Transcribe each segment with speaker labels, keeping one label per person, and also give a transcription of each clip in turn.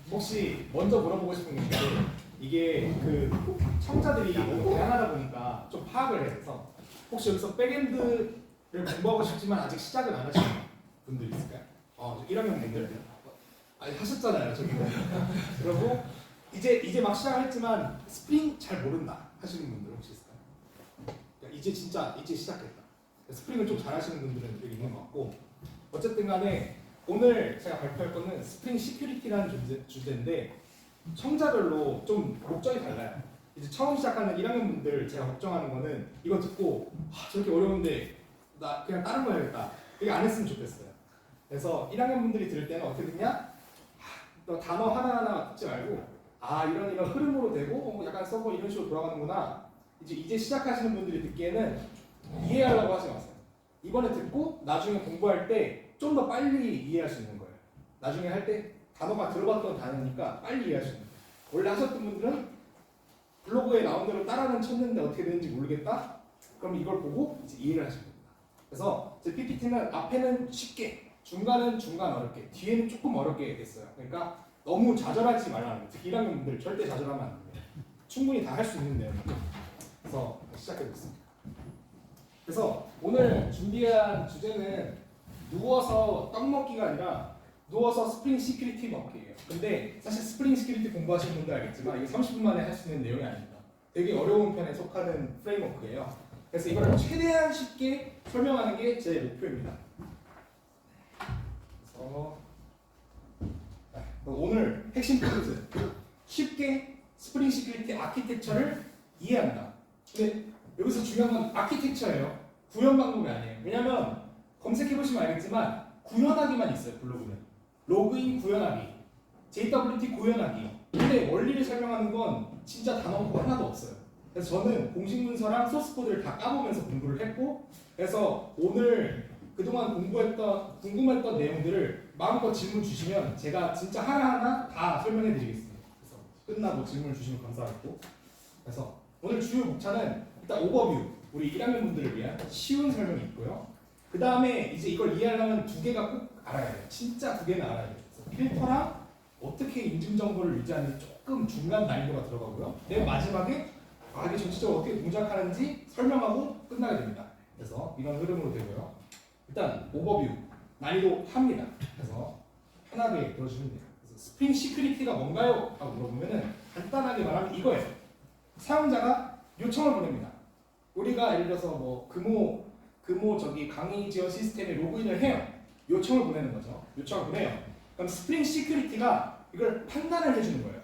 Speaker 1: 혹시 먼저 물어보고 싶은 게 있는데 이게 그 청자들이 너무 다양하다 보니까 좀 파악을 해서 혹시 여기서 백엔드를 공부하고 싶지만 아직 시작은 안 하시는 분들 있을까요? 1학년 분들 아니 하셨잖아요 저기. 그리고 이제 막 시작했지만 스프링 잘 모른다 하시는 분들 혹시 있을까요? 그러니까 이제 시작했다. 스프링을 좀 잘하시는 분들은 여기 있는 것 같고, 어쨌든 간에 오늘 제가 발표할 거는 스프링 시큐리티라는 주제인데 청자별로 좀 목적이 달라요. 이제 처음 시작하는 1학년 분들 제가 걱정하는 거는 이거 듣고 저렇게 어려운데 나 그냥 다른 거 해야겠다, 이게 안 했으면 좋겠어요. 그래서 1학년 분들이 들을 때는 어떻게 듣냐? 너 단어 하나하나 듣지 말고 이런 흐름으로 되고 약간 서버 이런 식으로 돌아가는구나. 이제 시작하시는 분들이 듣기에는 이해하려고 하지 마세요. 이번에 듣고 나중에 공부할 때 좀 더 빨리 이해할 수 있는 거예요. 나중에 할 때 단어가 들어봤던 단어니까 빨리 이해할 수 있는 거예요. 원래 하셨던 분들은 블로그에 나온 대로 따라는 쳤는데 어떻게 되는지 모르겠다? 그럼 이걸 보고 이제 이해를 하시면 됩니다. 그래서 제 PPT는 앞에는 쉽게, 중간은 중간 어렵게, 뒤에는 조금 어렵게 됐어요. 그러니까 너무 좌절하지 말라는 거예요. 특히 1학년 분들 절대 좌절하면 안 돼요. 충분히 다 할 수 있는 내용이죠. 그래서 시작해보겠습니다. 그래서 오늘 준비한 주제는 누워서 떡 먹기가 아니라 누워서 스프링 시큐리티 먹기예요. 근데 사실 스프링 시큐리티 공부하시는 분들 알겠지만 이게 30분 만에 할 수 있는 내용이 아닙니다. 되게 어려운 편에 속하는 프레임워크예요. 그래서 이걸 최대한 쉽게 설명하는 게 제 목표입니다. 그래서 오늘 핵심 포인트, 쉽게 스프링 시큐리티 아키텍처를 이해한다. 근데 여기서 중요한 건 아키텍처예요. 구현 방법이 아니에요. 왜냐면 검색해보시면 알겠지만 구현하기만 있어요. 블로그는 로그인 구현하기, JWT 구현하기. 근데 원리를 설명하는 건 진짜 단어가 하나도 없어요. 그래서 저는 공식 문서랑 소스 코드를 다 까보면서 공부를 했고, 그래서 오늘 그동안 궁금했던 내용들을 마음껏 질문 주시면 제가 진짜 하나하나 다 설명해 드리겠습니다. 그래서 끝나고 질문 주시면 감사하겠고. 그래서 오늘 주요 목차는 일단 오버뷰, 우리 1학년 분들을 위한 쉬운 설명이 있고요. 그 다음에 이제 이걸 이해하려면 두 개가 꼭 알아야 돼요. 진짜 두 개는 알아야 돼요. 그래서 필터랑 어떻게 인증 정보를 유지하는지 조금 중간 난이도가 들어가고요. 맨 마지막에 이게 전체적으로 어떻게 동작하는지 설명하고 끝나게 됩니다. 그래서 이런 흐름으로 되고요. 일단 오버뷰 난이도 합니다. 그래서 편하게 들어주시면 돼요. 그래서 스프링 시큐리티가 뭔가요? 라고 물어보면은 간단하게 말하면 이거예요. 사용자가 요청을 보냅니다. 우리가 예를 들어서 뭐 금호 저기 강의 지원 시스템에 로그인을 해요. 요청을 보내는 거죠. 요청을 보내요. 그럼 스프링 시큐리티가 이걸 판단을 해주는 거예요.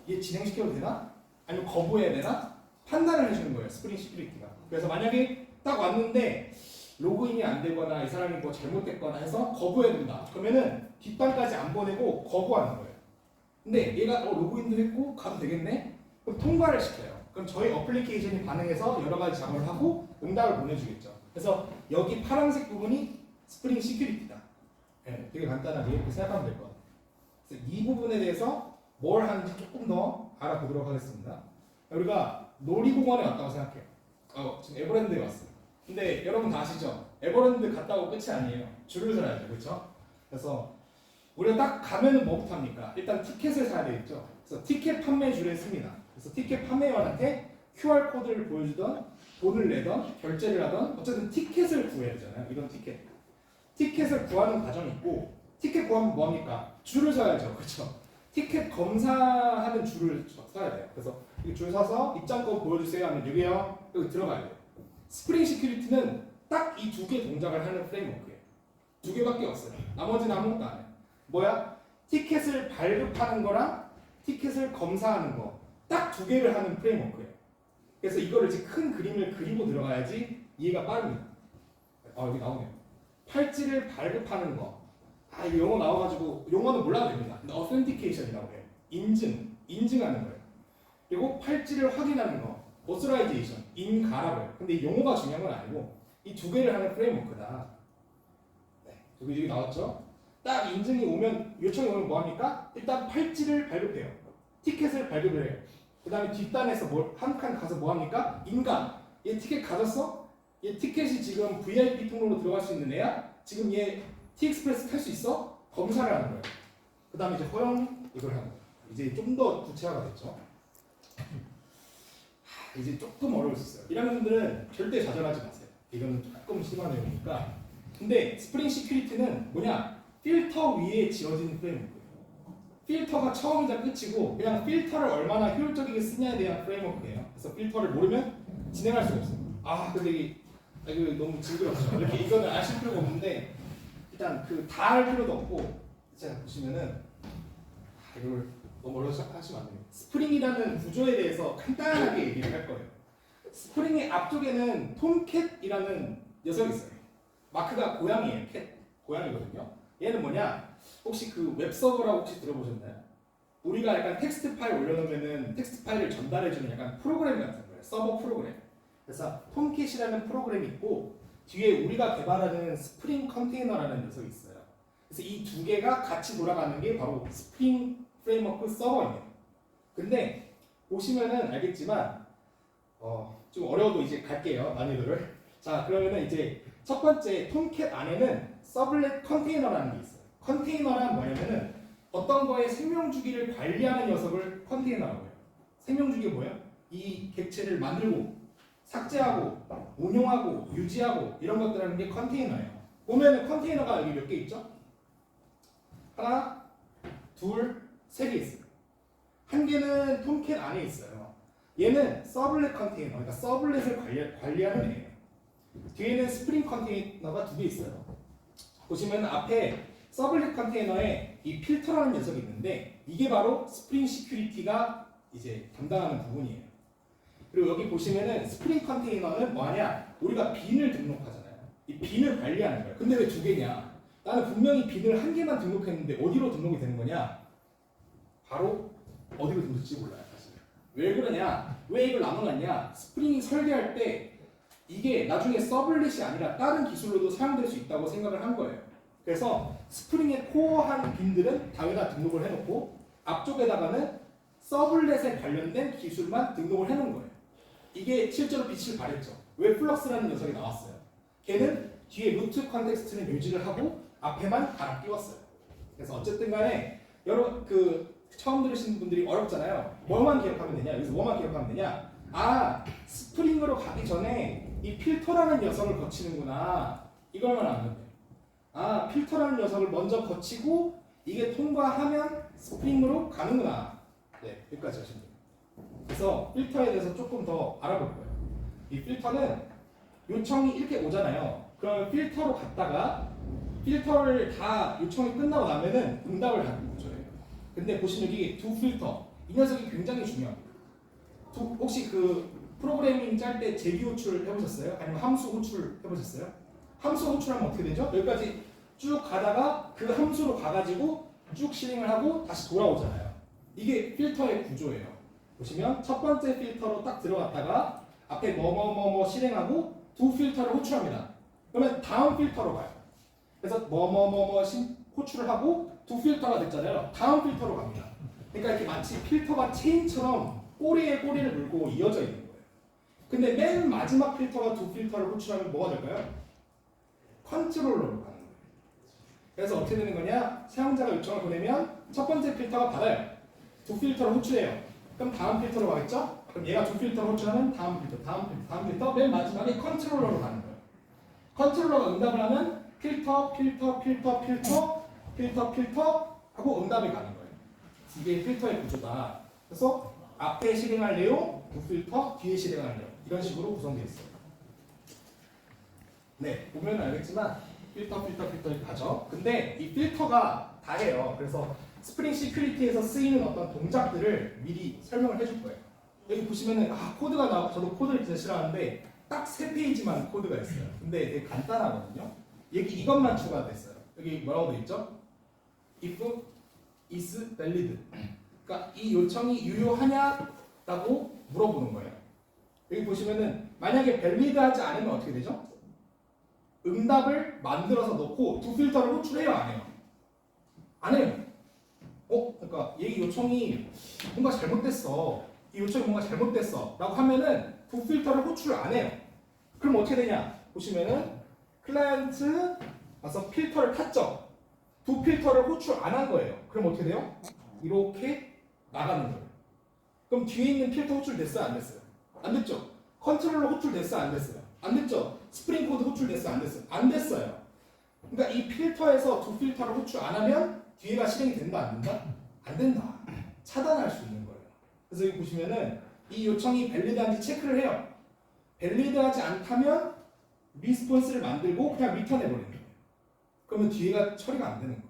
Speaker 1: 얘 진행시켜도 되나? 아니면 거부해야 되나? 판단을 해주는 거예요. 스프링 시큐리티가. 그래서 만약에 딱 왔는데 로그인이 안 되거나 이 사람이 뭐 잘못됐거나 해서 거부해야 된다. 그러면은 뒷판까지 안 보내고 거부하는 거예요. 근데 얘가 로그인도 했고 가도 되겠네? 그럼 통과를 시켜요. 그럼 저희 어플리케이션이 반응해서 여러 가지 작업을 하고 응답을 보내주겠죠. 그래서 여기 파란색 부분이 스프링 시큐리티다. 네, 되게 간단하게 이렇게 생각하면 될 것 같아요. 그래서 이 부분에 대해서 뭘 하는지 조금 더 알아보도록 하겠습니다. 우리가 놀이공원에 왔다고 생각해요. 지금 에버랜드에 왔어요. 근데 여러분 다 아시죠? 에버랜드 갔다 오고 끝이 아니에요. 줄을 서야죠. 그렇죠? 그래서 우리가 딱 가면은 뭐부터 합니까? 일단 티켓을 사야 되겠죠. 그래서 티켓 판매 줄에 씁니다. 그래서 티켓 판매원한테 QR코드를 보여주던, 돈을 내던, 결제를 하던, 어쨌든 티켓을 구해야 되잖아요. 이런 티켓. 티켓을 구하는 과정이 있고, 티켓 구하면 뭐합니까? 줄을 서야죠. 그렇죠? 티켓 검사하는 줄을 서야 돼요. 그래서 이 줄 서서 입장권 보여주세요 하면 여기요. 여기 들어가야 돼요. 스프링 시큐리티는 딱 이 두 개 동작을 하는 프레임워크예요. 두 개밖에 없어요. 나머지는 아무것도 안 해요. 뭐야? 티켓을 발급하는 거랑 티켓을 검사하는 거, 딱 두 개를 하는 프레임워크예요. 그래서 이거를 이제 큰 그림을 그리고 들어가야지 이해가 빠릅니다. 여기 나오네요. 팔찌를 발급하는 거. 이 용어 나와가지고 용어는 몰라도 됩니다. 근데 authentication이라고 해요. 인증하는 거예요. 그리고 팔찌를 확인하는 거, authorization, 인가라고 해요. 근데 이 용어가 중요한 건 아니고 이 두 개를 하는 프레임워크다. 네, 여기 나왔죠? 딱 인증이 오면, 요청이 오면 뭐합니까? 일단 팔찌를 발급해요. 티켓을 발급을 해요. 그 다음에 뒷단에서 한 칸 가서 뭐합니까? 인감. 얘 티켓 가졌어? 얘 티켓이 지금 VIP 통로로 들어갈 수 있는 애야? 지금 얘 티익스프레스 탈 수 있어? 검사를 하는 거예요. 그 다음에 이제 허용 이걸 하는 거예요. 이제 좀 더 구체화가 됐죠. 이제 조금 어려웠어요. 1학년들은 절대 좌절하지 마세요. 이거는 조금 심한 내용이니까. 근데 스프링 시큐리티는 뭐냐? 필터 위에 지어진 프레임워크예요. 필터가 처음이자 끝이고 그냥 필터를 얼마나 효율적이게 쓰냐에 대한 프레임워크예요. 그래서 필터를 모르면 진행할 수가 없어요. 근데 이거 너무 징그럽죠. 이렇게 이거는 아실 필요가 없는데 일단 다 할 필요도 없고 제가 보시면은 이걸 너무 어려워서 하시면 안 돼요. 스프링이라는 구조에 대해서 간단하게 얘기를 할 거예요. 스프링의 앞쪽에는 톰캣이라는 녀석이 있어요. 마크가 고양이에요. 캣. 고양이거든요. 얘는 뭐냐? 혹시 그 웹서버라고 혹시 들어보셨나요? 우리가 약간 텍스트 파일 올려놓으면은 텍스트 파일을 전달해주는 약간 프로그램 같은 거예요. 서버 프로그램. 그래서 톰캣이라는 프로그램이 있고 뒤에 우리가 개발하는 스프링 컨테이너라는 녀석이 있어요. 그래서 이 두 개가 같이 돌아가는 게 바로 스프링 프레임워크 서버예요. 근데 보시면은 알겠지만 좀 어려워도 이제 갈게요. 난이도를. 자, 그러면은 이제 첫 번째 톰캣 안에는 서블렛 컨테이너라는 게 있어요. 컨테이너란 뭐냐면은 어떤 거의 생명 주기를 관리하는 녀석을 컨테이너라고 해요. 생명 주기가 뭐예요? 이 객체를 만들고 삭제하고 운용하고 유지하고 이런 것들 하는 게 컨테이너예요. 보면은 컨테이너가 여기 몇 개 있죠? 하나, 둘, 세 개 있어요. 한 개는 톰캣 안에 있어요. 얘는 서블렛 컨테이너, 그러니까 서블렛을 관리하는 애예요. 뒤에는 스프링 컨테이너가 두 개 있어요. 보시면 앞에 서블렛 컨테이너에 이 필터라는 녀석이 있는데 이게 바로 스프링 시큐리티가 이제 담당하는 부분이에요. 그리고 여기 보시면은 스프링 컨테이너는 뭐하냐? 우리가 빈을 등록하잖아요. 이 빈을 관리하는 거예요. 근데 왜 두 개냐? 나는 분명히 빈을 한 개만 등록했는데 어디로 등록이 되는 거냐? 바로 어디로 등록될지 몰라요. 사실. 왜 그러냐? 왜 이걸 나눠놨냐? 스프링이 설계할 때 이게 나중에 서블렛이 아니라 다른 기술로도 사용될 수 있다고 생각을 한 거예요. 그래서 스프링의 코어한 빈들은 다 여기다 등록을 해놓고 앞쪽에다가는 서블렛에 관련된 기술만 등록을 해놓은 거예요. 이게 실제로 빛을 발했죠. 왜 플럭스라는 녀석이 나왔어요? 걔는 뒤에 루트 컨텍스트는 유지를 하고 앞에만 갈아 끼웠어요. 그래서 어쨌든 간에 여러 처음 들으시는 분들이 어렵잖아요. 뭐만 기억하면 되냐? 여기서 뭐만 기억하면 되냐? 스프링으로 가기 전에 이 필터라는 녀석을 거치는구나. 이걸만 알면 돼요. 필터라는 녀석을 먼저 거치고 이게 통과하면 스프링으로 가는구나. 네, 여기까지 하시면 돼요. 그래서 필터에 대해서 조금 더 알아볼 거예요. 이 필터는 요청이 이렇게 오잖아요. 그러면 필터로 갔다가 필터를 다 요청이 끝나고 나면은 응답을 하는 구조예요. 근데 보시면 여기 두 필터, 이 녀석이 굉장히 중요합니다. 혹시 프로그래밍 짤 때 재기 호출 해보셨어요? 아니면 함수 호출 해보셨어요? 함수 호출하면 어떻게 되죠? 여기까지 쭉 가다가 그 함수로 가가지고 쭉 실행을 하고 다시 돌아오잖아요. 이게 필터의 구조예요. 보시면 첫 번째 필터로 딱 들어갔다가 앞에 뭐뭐뭐뭐 실행하고 두 필터를 호출합니다. 그러면 다음 필터로 가요. 그래서 뭐뭐뭐뭐 호출을 하고 두 필터가 됐잖아요. 다음 필터로 갑니다. 그러니까 이렇게 마치 필터가 체인처럼 꼬리에 꼬리를 물고 이어져 있는 거예요. 근데 맨 마지막 필터가 두 필터를 호출하면 뭐가 될까요? 컨트롤러로 가는 거예요. 그래서 어떻게 되는 거냐? 사용자가 요청을 보내면 첫 번째 필터가 받아요. 두 필터를 호출해요. 그럼 다음 필터로 가겠죠? 그럼 얘가 두 필터를 호출하면 다음 필터, 맨 마지막에 컨트롤러로 가는 거예요. 컨트롤러가 응답을 하면 필터 하고 응답이 가는 거예요. 이게 필터의 구조다. 그래서 앞에 실행할 내용, 두 필터, 뒤에 실행할 내용 이런 식으로 구성되어 있어요. 네, 보면 알겠지만 필터 이렇게 가죠. 근데 이 필터가 다예요. 그래서 스프링 시큐리티에서 쓰이는 어떤 동작들을 미리 설명을 해줄 거예요. 여기 보시면은 코드가 나오고 저도 코드를 진짜 싫어하는데 딱 3페이지만 코드가 있어요. 근데 되게 간단하거든요. 여기 이것만 추가됐어요. 여기 뭐라고 되어 있죠? if is valid. 그러니까 이 요청이 유효하냐라고 물어보는 거예요. 여기 보시면은 만약에 valid하지 않으면 어떻게 되죠? 응답을 만들어서 넣고 두 필터를 호출해요, 안 해요? 안 해요. 그러니까 얘 요청이 뭔가 잘못됐어. 이 요청이 뭔가 잘못됐어. 라고 하면은 두 필터를 호출을 안 해요. 그럼 어떻게 되냐? 보시면은 클라이언트 와서 필터를 탔죠. 두 필터를 호출 안 한 거예요. 그럼 어떻게 돼요? 이렇게 나가는 거예요. 그럼 뒤에 있는 필터 호출 됐어요? 안 됐어요? 안 됐죠? 컨트롤러 호출 됐어요? 안 됐어요? 안 됐죠? 스프링 코드 호출 됐어요? 안 됐어요? 안 됐어요. 그러니까 이 필터에서 두 필터를 호출 안 하면 뒤에가 실행이 된다? 안 된다? 안 된다. 차단할 수 있는 거예요. 그래서 여기 보시면은 이 요청이 밸리드한지 체크를 해요. 밸리드하지 않다면 리스폰스를 만들고 그냥 리턴해 버리는 거예요. 그러면 뒤에가 처리가 안 되는 거예요.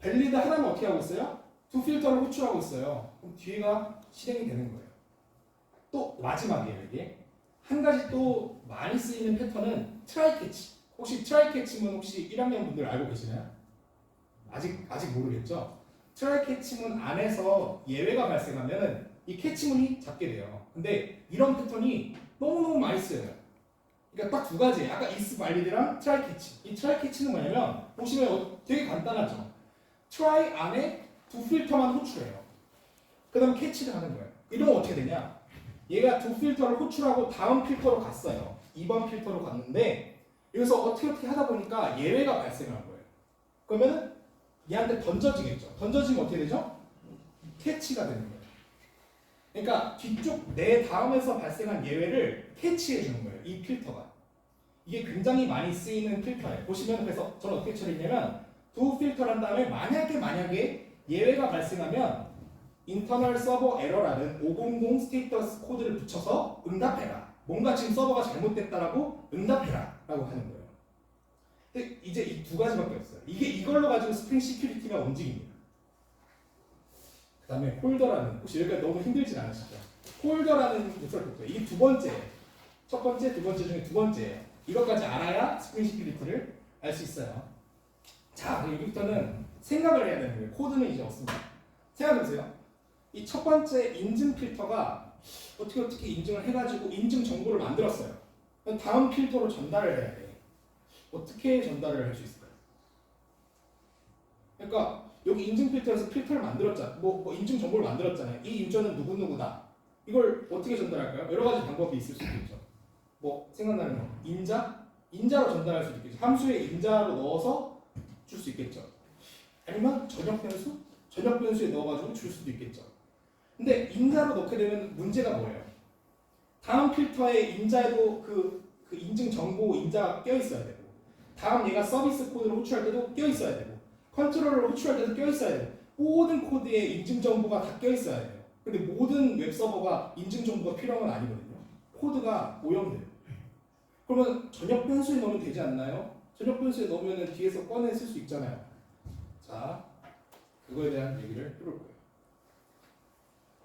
Speaker 1: 밸리드 하나면 어떻게 하고 있어요? 두 필터를 호출하고 있어요. 그럼 뒤에가 실행이 되는 거예요. 또 마지막이에요. 이게 한 가지 또 많이 쓰이는 패턴은 트라이 캐치. 혹시 트라이 캐치문 혹시 1학년 분들 알고 계시나요? 아직 모르겠죠? 트라이 캐치문 안에서 예외가 발생하면 이 캐치문이 잡게 돼요. 근데 이런 패턴이 너무너무 많이 쓰여요. 그러니까 딱 두 가지예요. 아까 is valid랑 try catch. 이 try catch는 뭐냐면 보시면 되게 간단하죠. try 안에 두 필터만 호출해요. 그 다음 캐치를 하는 거예요. 이러면 어떻게 되냐? 얘가 두 필터를 호출하고 다음 필터로 갔어요. 2번 필터로 갔는데 여기서 어떻게 하다 보니까 예외가 발생한 거예요. 그러면 얘한테 던져지겠죠. 던져지면 어떻게 되죠? 캐치가 되는 거예요. 그러니까 뒤쪽 내 다음에서 발생한 예외를 캐치해 주는 거예요. 이 필터가. 이게 굉장히 많이 쓰이는 필터예요. 보시면 그래서 저는 어떻게 처리했냐면 두 필터를 한 다음에 만약에 예외가 발생하면 인터널 서버 에러라는 500 스테이터스 코드를 붙여서 응답해라. 뭔가 지금 서버가 잘못됐다라고 응답해라 라고 하는 거예요. 근데 이제 이 두 가지밖에 없어요. 이걸로 가지고 스프링 시큐리티가 움직입니다. 그 다음에 홀더라는, 혹시 여기까지 너무 힘들진 않으시죠? 홀더라는 요소를 듣고요. 이게 두 번째, 첫 번째, 두 번째 중에 두 번째예요. 이것까지 알아야 스프링 시큐리티를 알 수 있어요. 자, 여기부터는 생각을 해야 되는 거예요. 코드는 이제 없습니다. 생각해보세요. 이 첫 번째 인증 필터가 어떻게 인증을 해가지고 인증 정보를 만들었어요. 다음 필터로 전달을 해야 돼. 어떻게 전달을 할 수 있을까요? 그러니까 여기 인증 필터에서 필터를 만들었잖아. 뭐 인증 정보를 만들었잖아요. 이 유저는 누구누구다. 이걸 어떻게 전달할까요? 여러 가지 방법이 있을 수도 있죠. 뭐 생각나는 거. 인자로 전달할 수도 있겠죠. 함수에 인자로 넣어서 줄 수 있겠죠. 아니면 전역 변수에 넣어가지고 줄 수도 있겠죠. 근데 인자로 넣게 되면 문제가 뭐예요? 다음 필터에 인자에도 그 인증 정보 인자가 껴 있어야 되고, 다음 얘가 서비스 코드를 호출할 때도 껴 있어야 되고, 컨트롤러를 호출할 때도 껴 있어야 돼요. 모든 코드에 인증 정보가 다 껴 있어야 돼요. 근데 모든 웹 서버가 인증 정보가 필요한 건 아니거든요. 코드가 오염돼요. 그러면 전역 변수에 넣으면 되지 않나요? 전역 변수에 넣으면 뒤에서 꺼내 쓸 수 있잖아요. 자, 그거에 대한 얘기를 해볼 거예요.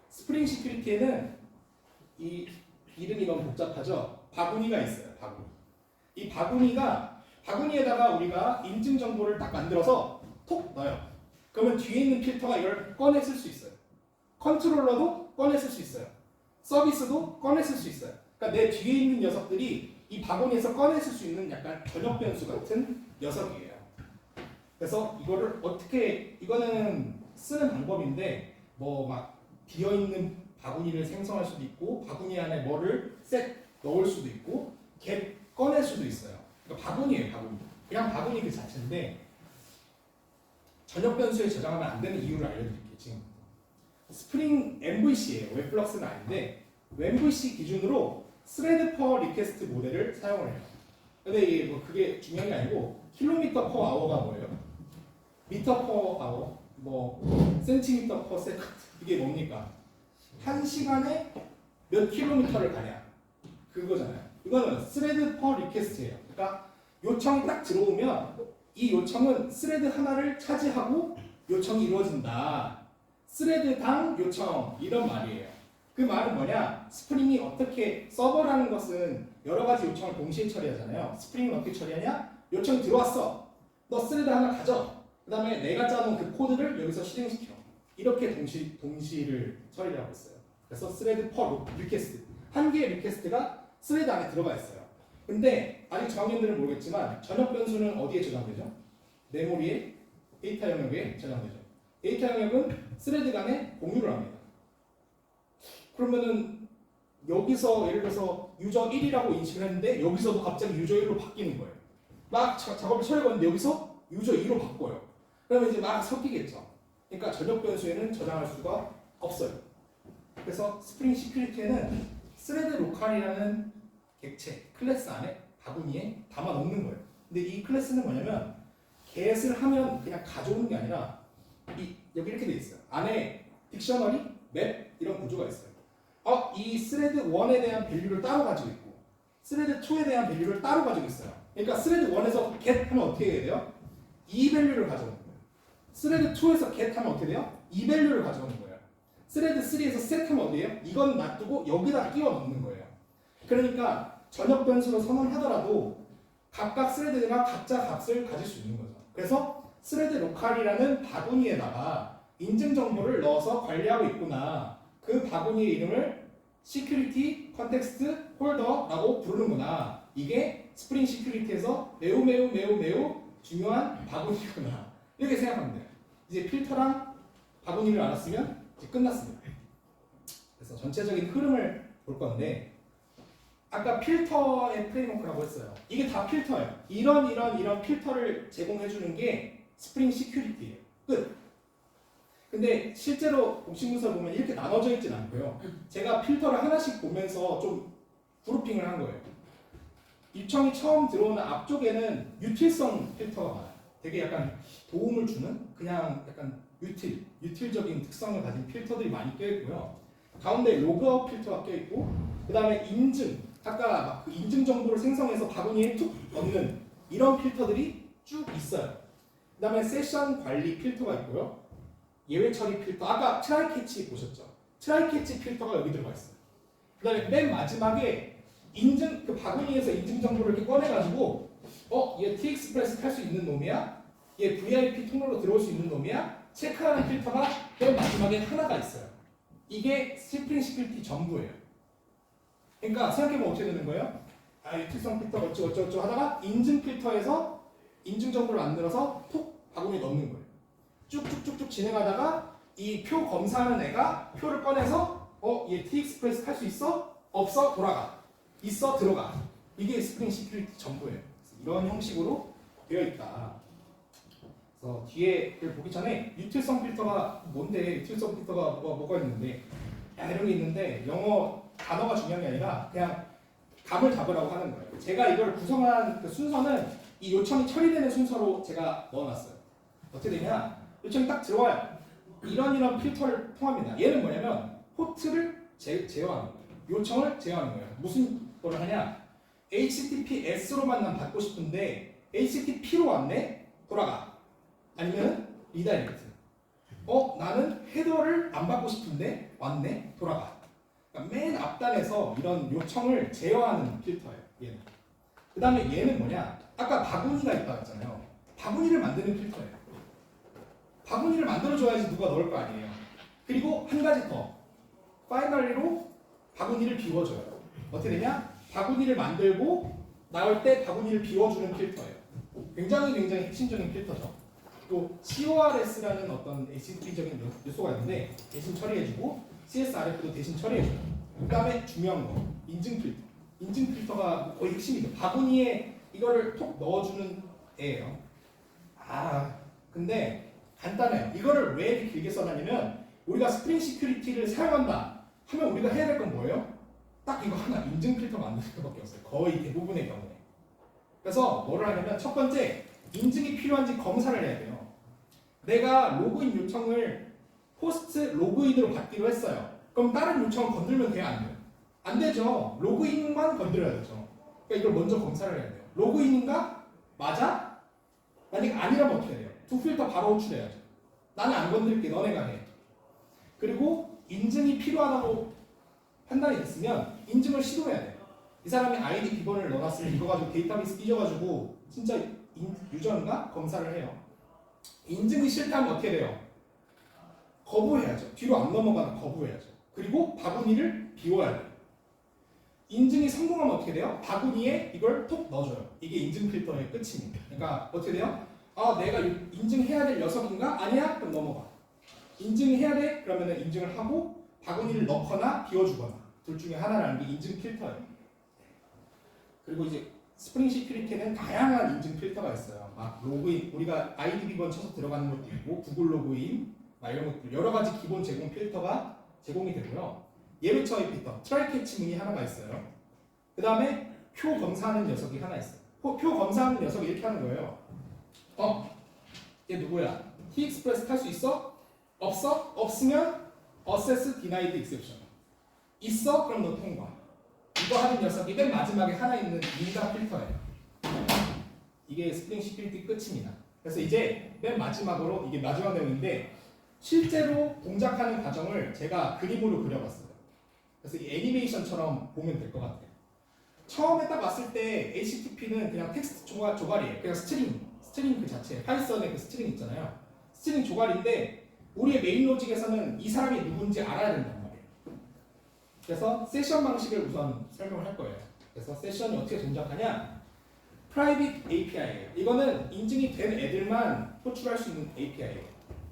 Speaker 1: 스프링 시큐리티에는 이 이름이 너무 복잡하죠? 바구니가 있어요. 바구니. 이 바구니에다가 우리가 인증 정보를 딱 만들어서 톡 넣어요. 그러면 뒤에 있는 필터가 이걸 꺼내 쓸 수 있어요. 컨트롤러도 꺼내 쓸 수 있어요. 서비스도 꺼내 쓸 수 있어요. 그러니까 내 뒤에 있는 녀석들이 이 바구니에서 꺼내 쓸 수 있는 약간 전역 변수 같은 녀석이에요. 그래서 이거는 쓰는 방법인데 뭐 막 비어 있는 바구니를 생성할 수도 있고 바구니 안에 뭐를 넣을 수도 있고 갭 꺼낼 수도 있어요. 그러니까 바구니예요, 바구니. 그냥 바구니 그 자체인데 전역 변수에 저장하면 안 되는 이유를 알려드릴게요. 지금 스프링 MVC예요. 웹플럭스는 아닌데 MVC 기준으로 스레드 퍼 리퀘스트 모델을 사용을 해요. 근데 이게 뭐 그게 중요한 게 아니고 킬로미터 퍼 아워가 뭐예요? 미터 퍼 아워, 뭐 센티미터 퍼 세컨드 이게 뭡니까? 한 시간에 몇 킬로미터를 가냐 그거잖아요. 이거는 스레드 퍼 리퀘스트예요. 그러니까 요청이 딱 들어오면 이 요청은 스레드 하나를 차지하고 요청이 이루어진다. 스레드당 요청 이런 말이에요. 그 말은 뭐냐? 스프링이 어떻게 서버라는 것은 여러 가지 요청을 동시에 처리하잖아요. 스프링은 어떻게 처리하냐? 요청이 들어왔어. 너 스레드 하나 가져. 그 다음에 내가 짜놓은 그 코드를 여기서 실행시켜. 이렇게 동시를 처리를 하고 있어요. 그래서 스레드 퍼 리퀘스트. 한 개의 리퀘스트가 스레드 안에 들어가 있어요. 근데 아직 저학년들은 모르겠지만 전역 변수는 어디에 저장되죠? 메모리에 데이터 영역에 저장되죠. 데이터 영역은 스레드 간에 공유를 합니다. 그러면은 여기서 예를 들어서 유저 1이라고 인식을 했는데 여기서도 갑자기 유저 1로 바뀌는 거예요. 막 작업을 처리했는데 여기서 유저 2로 바꿔요. 그러면 이제 막 섞이겠죠. 그러니까 전역 변수에는 저장할 수가 없어요. 그래서 스프링 시큐리티에는 스레드 로컬이라는 객체 클래스 안에 바구니에 담아 놓는 거예요. 근데 이 클래스는 뭐냐면 get을 하면 그냥 가져오는 게 아니라 여기 이렇게 돼 있어요. 안에 딕셔너리, 맵 이런 구조가 있어요. 이 스레드 1에 대한 밸류를 따로 가지고 있고 스레드 2에 대한 밸류를 따로 가지고 있어요. 그러니까 스레드 1에서 get 하면 어떻게 해야 돼요? 이 밸류를 가져오는 거예요. 스레드 2에서 get 하면 어떻게 돼요? 이 밸류를 가져오는 거예요. 스레드 3에서 set 하면 어디예요? 이건 놔두고 여기다 끼워 넣는 거예요. 그러니까 전역 변수로 선언하더라도 각각 스레드가 각자 값을 가질 수 있는 거죠. 그래서 스레드 로컬이라는 바구니에다가 인증 정보를 넣어서 관리하고 있구나. 그 바구니의 이름을 시큐리티 컨텍스트 홀더라고 부르는구나. 이게 스프링 시큐리티에서 매우 중요한 바구니구나. 이렇게 생각하면 돼요. 이제 필터랑 바구니를 알았으면 이제 끝났습니다. 그래서 전체적인 흐름을 볼 건데 아까 필터의 프레임워크라고 했어요. 이게 다 필터예요. 이런 필터를 제공해 주는 게 스프링 시큐리티예요. 끝. 근데 실제로 공식 문서를 보면 이렇게 나눠져 있진 않고요. 제가 필터를 하나씩 보면서 좀 그룹핑을 한 거예요. 요청이 처음 들어오는 앞쪽에는 유틸성 필터가 많아요. 되게 약간 도움을 주는 그냥 약간 유틸적인 특성을 가진 필터들이 많이 껴있고요. 가운데 로그아웃 필터가 껴있고 그 다음에 인증, 아까 막 그 인증 정보를 생성해서 바구니에 툭 넣는 이런 필터들이 쭉 있어요. 그 다음에 세션 관리 필터가 있고요. 예외 처리 필터, 아까 트라이 캐치 보셨죠? 트라이 캐치 필터가 여기 들어가 있어요. 그 다음에 맨 마지막에 인증, 그 바구니에서 인증 정보를 이렇게 꺼내가지고 얘 T-Express 탈 수 있는 놈이야? 얘 VIP 통로로 들어올 수 있는 놈이야? 체크하는 필터가 맨 마지막에 하나가 있어요. 이게 스프링 시큐리티 전부예요. 그러니까 생각해보면 어떻게 되는 거예요? 유틸성 필터 어쩌고저쩌고 하다가 인증 필터에서 인증 정보를 만들어서 톡 바구니에 넣는 거예요. 쭉쭉쭉쭉 진행하다가 이 표 검사하는 애가 표를 꺼내서 얘 T-Express 탈 수 있어? 없어? 돌아가. 있어? 들어가. 이게 스프링 시큐리티 전부예요. 이런 형식으로 되어 있다. 그래서 뒤에를 보기 전에 유틸성 필터가 뭔데? 유틸성 필터가 뭐가 있는데 이런 게 있는데 영어 단어가 중요한 게 아니라 그냥 감을 잡으라고 하는 거예요. 제가 이걸 구성한 그 순서는 이 요청이 처리되는 순서로 제가 넣어놨어요. 어떻게 되냐? 요청이 딱 들어와요. 이런 필터를 통합니다. 얘는 뭐냐면 포트를 제어하는 거예요. 요청을 제어하는 거예요. 무슨 걸 하냐? HTTPS로만 난 받고 싶은데 HTTP로 왔네? 돌아가. 아니면 리다이렉트. 나는 헤더를 안 받고 싶은데 왔네? 돌아가. 그러니까 맨 앞단에서 이런 요청을 제어하는 필터예요. 얘는. 그 다음에 얘는 뭐냐? 아까 바구니가 있다고 했잖아요. 바구니를 만드는 필터예요. 바구니를 만들어줘야지 누가 넣을 거 아니에요. 그리고 한 가지 더. 파이널리로 바구니를 비워줘요. 어떻게 되냐? 바구니를 만들고 나올 때 바구니를 비워주는 필터예요. 굉장히 핵심적인 필터죠. 또 CORS라는 어떤 HTTP적인 요소가 있는데 대신 처리해주고 CSRF도 대신 처리해줘요. 그 다음에 중요한 거 인증 필터. 인증 필터가 거의 핵심이죠. 바구니에 이거를 톡 넣어주는 애예요. 근데 간단해요. 이거를 왜 이렇게 길게 써놨냐면 우리가 스프링 시큐리티를 사용한다 하면 우리가 해야 될 건 뭐예요? 딱 이거 하나 인증 필터 만드는 것밖에 없어요. 거의 대부분의 경우에. 그래서 뭐를 하냐면 첫 번째 인증이 필요한지 검사를 해야 돼요. 내가 로그인 요청을 호스트 로그인으로 받기로 했어요. 그럼 다른 요청을 건들면 돼요? 안 돼요? 안 되죠. 로그인만 건드려야 되죠. 그러니까 이걸 먼저 검사를 해야 돼요. 로그인인가? 맞아? 만약 아니라면 어떻게 해야 돼요? 두 필터 바로 호출해야죠. 나는 안 건들게, 너네가 해. 그리고 인증이 필요하다고 판단이 됐으면 인증을 시도해야 돼요. 이 사람이 아이디 비번을 넣어놨으면 이거 가지고 데이터베이스 띄워가지고 진짜 유저인가? 검사를 해요. 인증이 싫다면 어떻게 돼요? 거부해야죠. 뒤로 안 넘어가면 거부해야죠. 그리고 바구니를 비워야 돼요. 인증이 성공하면 어떻게 돼요? 바구니에 이걸 톡 넣어줘요. 이게 인증 필터의 끝입니다. 그러니까 어떻게 돼요? 내가 인증해야 될 녀석인가? 아니야? 그럼 넘어가. 인증해야 돼? 그러면 인증을 하고 바구니를 넣거나 비워주거나 둘 중에 하나라는 게 인증 필터예요. 그리고 이제 스프링 시큐리티는 다양한 인증 필터가 있어요. 막 로그인, 우리가 아이디 비번 쳐서 들어가는 것도 있고 구글 로그인, 막 이런 것들 여러 가지 기본 제공 필터가 제공이 되고요. 예외처의 필터, 트라이 캐치 문이 하나가 있어요. 그 다음에 표 검사하는 녀석이 하나 있어요. 표 검사하는 녀석이 이렇게 하는 거예요. 얘 누구야? T-Express 탈 수 있어? 없어? 없으면 Assess Denied Exception. 있어? 그럼 너 통과. 이거 하는 녀석이 맨 마지막에 하나 있는 민가 필터예요. 이게 스프링 시큐리티 끝입니다. 그래서 이제 맨 마지막으로 이게 마지막 내용인데 실제로 동작하는 과정을 제가 그림으로 그려봤어요. 그래서 이 애니메이션처럼 보면 될 것 같아요. 처음에 딱 왔을 때 HTTP는 그냥 텍스트 조각이에요. 그냥 스트링 그 자체, 파이썬의 그 스트링 있잖아요. 스트링 조각인데 우리의 메인 로직에서는 이 사람이 누군지 알아야 된단 말이에요. 그래서 세션 방식을 우선 설명을 할 거예요. 그래서 세션이 어떻게 동작하냐? Private API예요. 이거는 인증이 된 애들만 호출할 수 있는 API예요.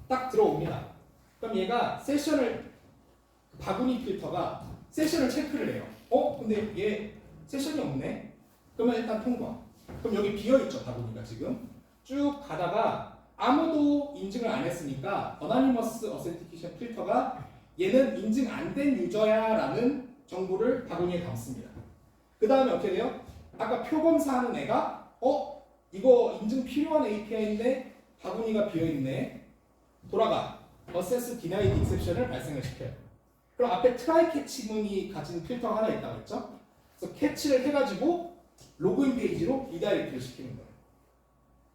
Speaker 1: 딱 들어옵니다. 그럼 얘가 세션을 바구니 필터가 세션을 체크를 해요. 근데 얘 세션이 없네? 그러면 일단 통과. 그럼 여기 비어있죠, 바구니가 지금. 쭉 가다가 아무도 인증을 안 했으니까 Anonymous Authentication 필터가 얘는 인증 안 된 유저야 라는 정보를 바구니에 담습니다. 그 다음에 어떻게 돼요? 아까 표 검사하는 애가 이거 인증 필요한 API인데 바구니가 비어있네. 돌아가. Assess Denied Exception을 발생을 시켜요. 그럼 앞에 트라이 캐치 문이 가진 필터가 하나 있다고 했죠? 그래서 캐치를 해가지고 로그인 페이지로 리다이렉트를 시키는 거예요.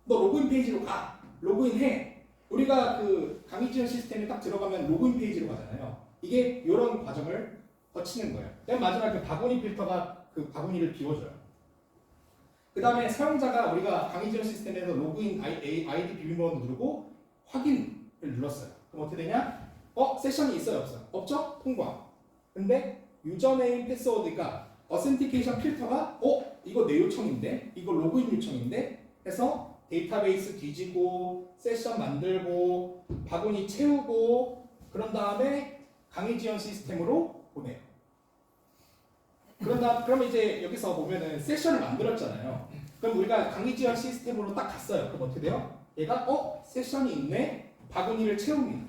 Speaker 1: 너 로그인 페이지로 가. 로그인해. 우리가 그 강의 지원 시스템에 딱 들어가면 로그인 페이지로 가잖아요. 이게 이런 과정을 거치는 거예요. 맨 마지막에 그 바구니 필터가 그 바구니를 비워줘요. 그 다음에 사용자가 우리가 강의 지원 시스템에서 로그인 아이디 비밀번호 누르고 확인을 눌렀어요. 그럼 어떻게 되냐? 세션이 있어요, 없어요? 없죠? 통과. 근데 유저네임 패스워드가 어센티케이션 필터가 이거 내 요청인데? 이거 로그인 요청인데? 해서 데이터베이스 뒤지고 세션 만들고 바구니 채우고 그런 다음에 강의 지원 시스템으로 보내요. 그럼 이제 여기서 보면은 세션을 만들었잖아요. 그럼 우리가 강의 지원 시스템으로 딱 갔어요. 그럼 어떻게 돼요? 얘가 세션이 있네? 바구니를 채웁니다.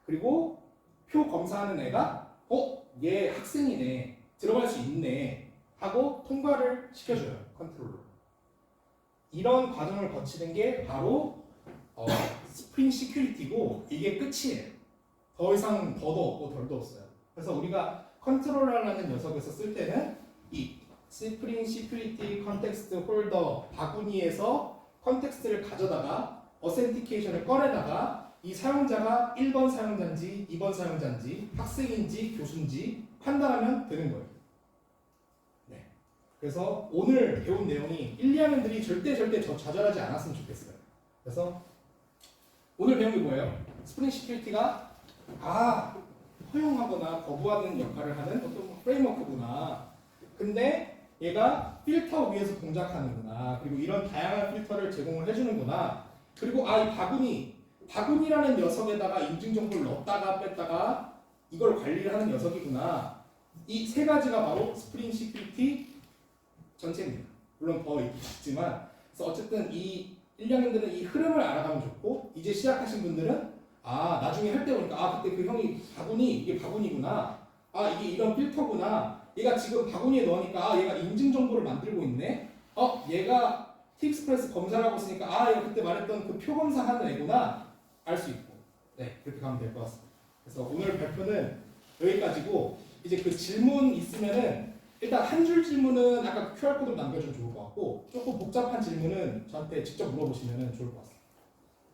Speaker 1: 그리고 표 검사하는 애가 얘 학생이네. 들어갈 수 있네. 하고 통과를 시켜줘요. 컨트롤로. 이런 과정을 거치는 게 바로 스프링 시큐리티고 이게 끝이에요. 더 이상 더도 없고 덜도 없어요. 그래서 우리가 컨트롤러라는 녀석에서 쓸 때는 이 스프링 시큐리티 컨텍스트 홀더 바구니에서 컨텍스트를 가져다가 어센티케이션을 꺼내다가 이 사용자가 1번 사용자인지 2번 사용자인지 학생인지 교수인지 판단하면 되는 거예요. 네. 그래서 오늘 배운 내용이 1, 2학년들이 절대 좌절하지 않았으면 좋겠어요. 그래서 오늘 배운 게 뭐예요? 스프링 시큐리티가 허용하거나 거부하는 역할을 하는 어떤 프레임워크구나. 근데 얘가 필터 위에서 동작하는구나. 그리고 이런 다양한 필터를 제공을 해주는구나. 그리고 이 바구니라는 녀석에다가 인증 정보를 넣었다가 뺐다가 이걸 관리를 하는 녀석이구나. 이 세 가지가 바로 스프링 시큐리티 전체입니다. 물론 더 있지만, 그래서 어쨌든 이 1, 2학년들은 이 흐름을 알아가면 좋고, 이제 시작하신 분들은 나중에 할 때 보니까 그때 그 형이 이게 바구니구나. 이게 이런 필터구나. 얘가 지금 바구니에 넣으니까 얘가 인증 정보를 만들고 있네. 얘가 T-Express 검사를 하고 있으니까 얘가 그때 말했던 그 표 검사하는 애구나. 알 수 있고. 네, 그렇게 가면 될 것 같습니다. 그래서 오늘 발표는 여기까지고, 이제 그 질문 있으면은 일단 한 줄 질문은 아까 QR코드로 남겨주면 좋을 것 같고, 조금 복잡한 질문은 저한테 직접 물어보시면 좋을 것 같습니다.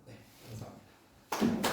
Speaker 1: 네, 감사합니다.